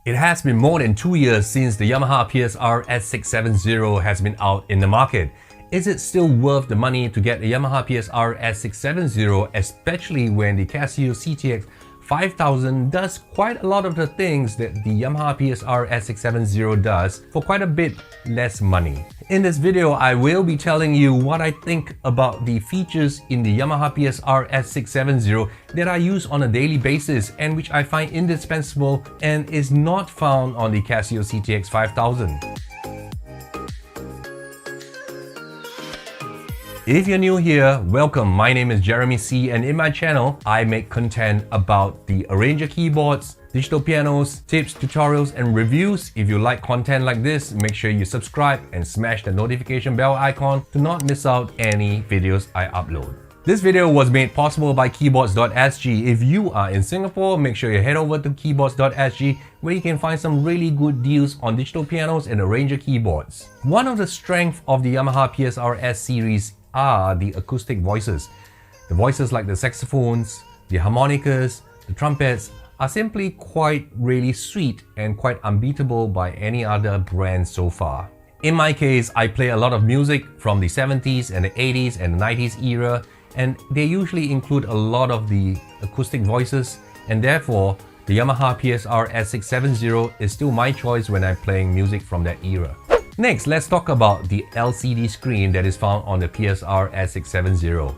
It has been more than 2 years since the Yamaha PSR-S670 has been out in the market. Is it still worth the money to get a Yamaha PSR-S670, especially when the Casio CT-X5000 does quite a lot of the things that the Yamaha PSR-S670 does for quite a bit less money? In this video, I will be telling you what I think about the features in the Yamaha PSR-S670 that I use on a daily basis and which I find indispensable and is not found on the Casio CT-X5000. If you're new here, welcome. My name is Jeremy C, and in my channel, I make content about the arranger keyboards, digital pianos, tips, tutorials, and reviews. If you like content like this, make sure you subscribe and smash the notification bell icon to not miss out any videos I upload. This video was made possible by KEYBOARDS.SG. If you are in Singapore, make sure you head over to KEYBOARDS.SG where you can find some really good deals on digital pianos and arranger keyboards. One of the strengths of the Yamaha PSR-S series are the acoustic voices. The voices like the saxophones, the harmonicas, the trumpets are simply quite really sweet and quite unbeatable by any other brand so far. In my case, I play a lot of music from the 70s and the 80s and the 90s era, and they usually include a lot of the acoustic voices, and therefore the Yamaha PSR-S670 is still my choice when I'm playing music from that era. Next, let's talk about the LCD screen that is found on the PSR-S670.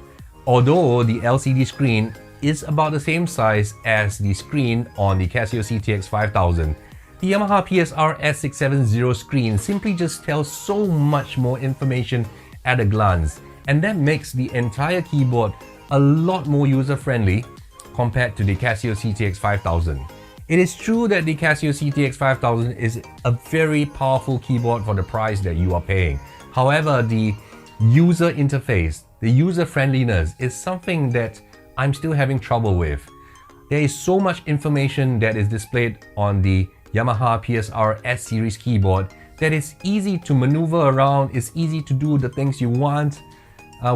Although the LCD screen is about the same size as the screen on the Casio CT-X5000, the Yamaha PSR-S670 screen simply just tells so much more information at a glance, and that makes the entire keyboard a lot more user-friendly compared to the Casio CT-X5000. It is true that the Casio CT-X5000 is a very powerful keyboard for the price that you are paying. However, the user interface, the user friendliness is something that I'm still having trouble with. There is so much information that is displayed on the Yamaha PSR-S series keyboard that it's easy to maneuver around, it's easy to do the things you want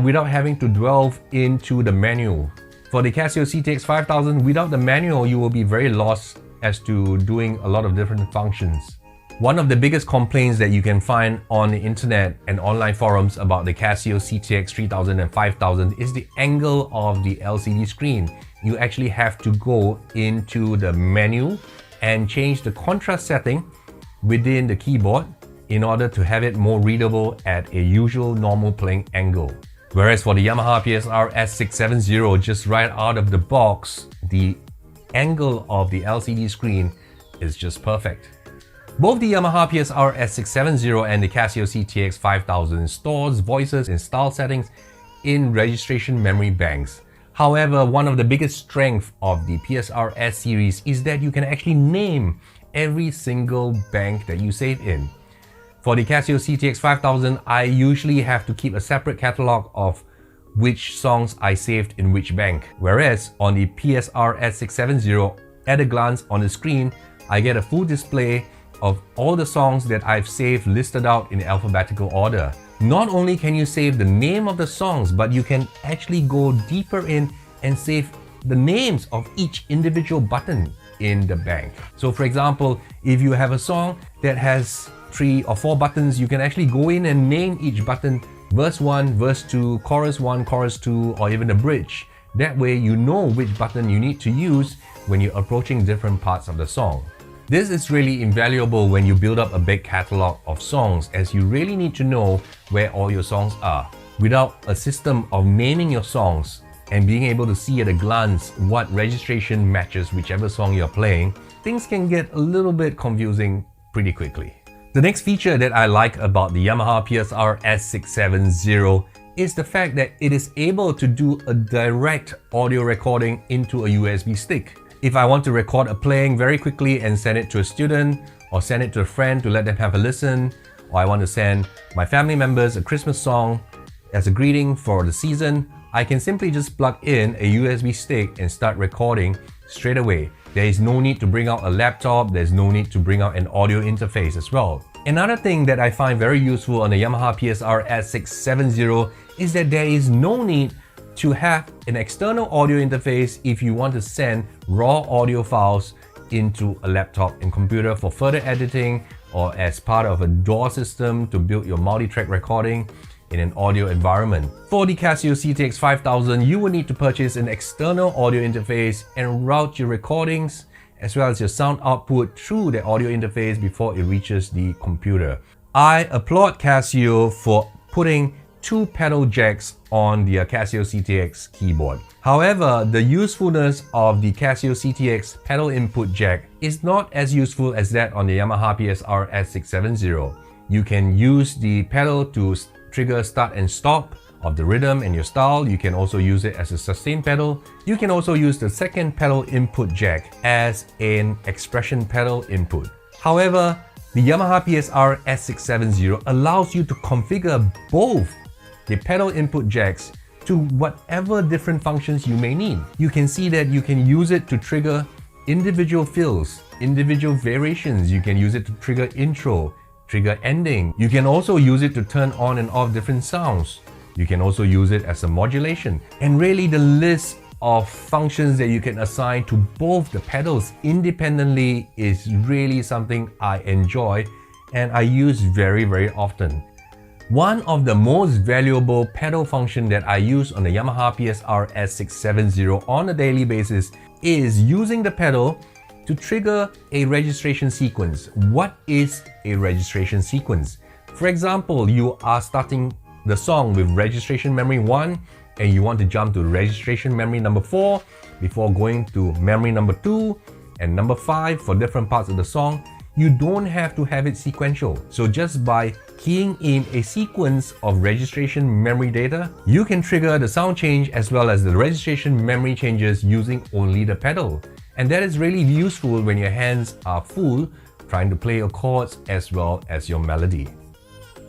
without having to delve into the manual. For the Casio CT-X5000, without the manual, you will be very lost as to doing a lot of different functions. One of the biggest complaints that you can find on the internet and online forums about the Casio CT-X3000 and 5000 is the angle of the LCD screen. You actually have to go into the menu and change the contrast setting within the keyboard in order to have it more readable at a usual normal playing angle. Whereas for the Yamaha PSR-S670, just right out of the box, the angle of the LCD screen is just perfect. Both the Yamaha PSR-S670 and the Casio CT-X5000 stores voices in style settings in registration memory banks. However, one of the biggest strengths of the PSR-S series is that you can actually name every single bank that you save in. For the Casio CT-X5000, I usually have to keep a separate catalog of which songs I saved in which bank. Whereas on the PSR-S670, at a glance on the screen, I get a full display of all the songs that I've saved listed out in alphabetical order. Not only can you save the name of the songs, but you can actually go deeper in and save the names of each individual button in the bank. So for example, if you have a song that has 3 or 4 buttons, you can actually go in and name each button verse 1, verse 2, chorus 1, chorus 2, or even a bridge. That way you know which button you need to use when you're approaching different parts of the song. This is really invaluable when you build up a big catalog of songs, as you really need to know where all your songs are. Without a system of naming your songs and being able to see at a glance what registration matches whichever song you're playing, things can get a little bit confusing pretty quickly. The next feature that I like about the Yamaha PSR-S670 is the fact that it is able to do a direct audio recording into a USB stick. If I want to record a playing very quickly and send it to a student or send it to a friend to let them have a listen, or I want to send my family members a Christmas song as a greeting for the season, I can simply just plug in a USB stick and start recording straight away. There is no need to bring out a laptop, there's no need to bring out an audio interface as well. Another thing that I find very useful on the Yamaha PSR-S670 is that there is no need to have an external audio interface if you want to send raw audio files into a laptop and computer for further editing, or as part of a DAW system to build your multi-track recording in an audio environment. For the Casio CT-X5000, you will need to purchase an external audio interface and route your recordings as well as your sound output through the audio interface before it reaches the computer. I applaud Casio for putting 2 pedal jacks on the Casio CT-X keyboard. However, the usefulness of the Casio CT-X pedal input jack is not as useful as that on the Yamaha PSR-S670. You can use the pedal to trigger start and stop of the rhythm and your style. You can also use it as a sustain pedal. You can also use the second pedal input jack as an expression pedal input. However, the Yamaha PSR-S670 allows you to configure both the pedal input jacks to whatever different functions you may need. You can see that you can use it to trigger individual fills, individual variations. You can use it to trigger intro, trigger ending. You can also use it to turn on and off different sounds. You can also use it as a modulation. And really, the list of functions that you can assign to both the pedals independently is really something I enjoy and I use very often. One of the most valuable pedal function that I use on the Yamaha PSR-S670 on a daily basis is using the pedal to trigger a registration sequence. What is a registration sequence? For example, you are starting the song with registration memory 1 and you want to jump to registration memory number 4 before going to memory number 2 and number 5 for different parts of the song. You don't have to have it sequential. So just by keying in a sequence of registration memory data, you can trigger the sound change as well as the registration memory changes using only the pedal. And that is really useful when your hands are full trying to play your chords as well as your melody.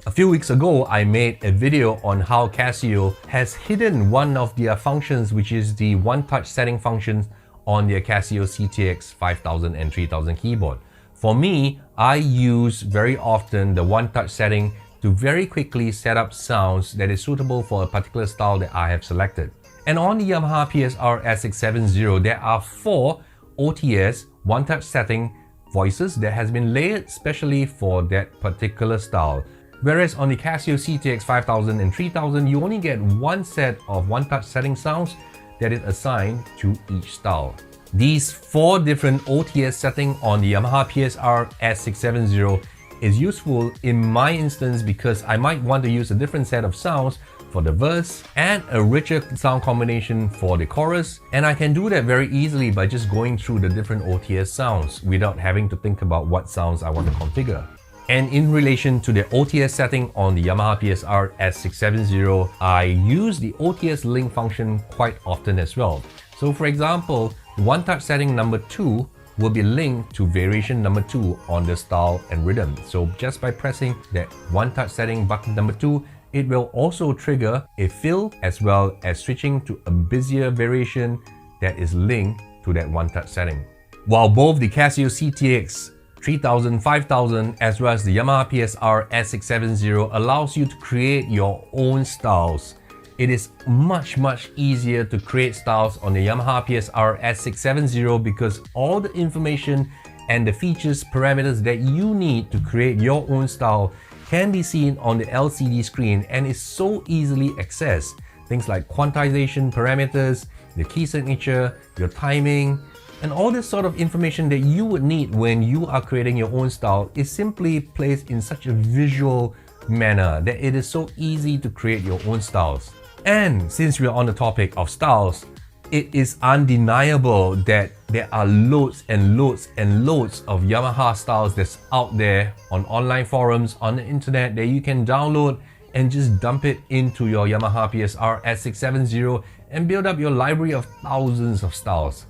A few weeks ago, I made a video on how Casio has hidden one of their functions, which is the one-touch setting function on their Casio CT-X5000 and 3000 keyboard. For me, I use very often the one-touch setting to very quickly set up sounds that is suitable for a particular style that I have selected. And on the Yamaha PSR-S670, there are 4 OTS one-touch setting voices that has been layered specially for that particular style. Whereas on the Casio CT-X5000 and 3000, you only get one set of one-touch setting sounds that is assigned to each style. These 4 different OTS settings on the Yamaha PSR-S670 is useful in my instance because I might want to use a different set of sounds for the verse and a richer sound combination for the chorus, and I can do that very easily by just going through the different OTS sounds without having to think about what sounds I want to configure. And in relation to the OTS setting on the Yamaha PSR-S670, I use the OTS link function quite often as well. So for example, one-touch setting number 2 will be linked to variation number 2 on the style and rhythm. So just by pressing that one-touch setting button number 2, it will also trigger a fill as well as switching to a busier variation that is linked to that one-touch setting. While both the Casio CT-X3000, 5000 as well as the Yamaha PSR-S670 allows you to create your own styles, it is much easier to create styles on the Yamaha PSR-S670 because all the information and the features parameters that you need to create your own style can be seen on the LCD screen and is so easily accessed. Things like quantization parameters, the key signature, your timing, and all this sort of information that you would need when you are creating your own style is simply placed in such a visual manner that it is so easy to create your own styles. And since we are on the topic of styles, it is undeniable that there are loads and loads of Yamaha styles that's out there on online forums, on the internet that you can download and just dump it into your Yamaha PSR-S670 and build up your library of thousands of styles.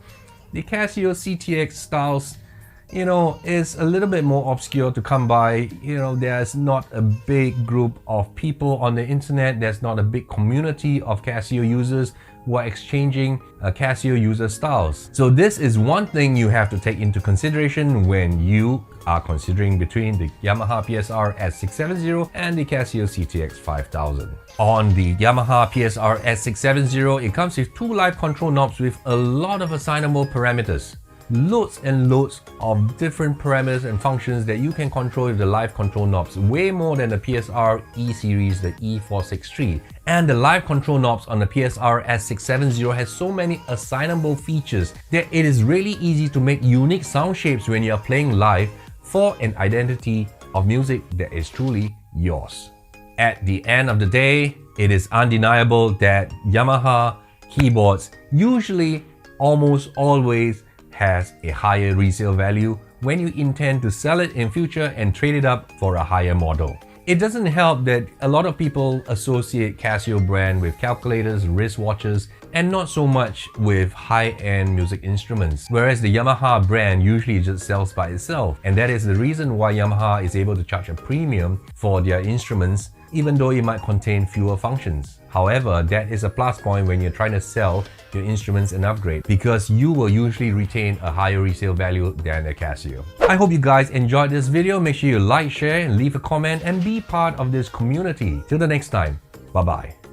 The Casio CT-X styles, is a little bit more obscure to come by. There's not a big group of people on the internet. There's not a big community of Casio users who are exchanging Casio user styles. So this is one thing you have to take into consideration when you are considering between the Yamaha PSR-S670 and the Casio CT-X5000. On the Yamaha PSR-S670, it comes with 2 live control knobs with a lot of assignable parameters. loads and loads of different parameters and functions that you can control with the live control knobs, way more than the PSR-E series, the E463. And the live control knobs on the PSR-S670 has so many assignable features that it is really easy to make unique sound shapes when you are playing live for an identity of music that is truly yours. At the end of the day, it is undeniable that Yamaha keyboards usually almost always has a higher resale value when you intend to sell it in future and trade it up for a higher model. It doesn't help that a lot of people associate Casio brand with calculators, wristwatches, and not so much with high-end music instruments, whereas the Yamaha brand usually just sells by itself. And that is the reason why Yamaha is able to charge a premium for their instruments, even though it might contain fewer functions. However, that is a plus point when you're trying to sell your instruments and upgrade, because you will usually retain a higher resale value than a Casio. I hope you guys enjoyed this video. Make sure you like, share, and leave a comment and be part of this community. Till the next time, bye bye.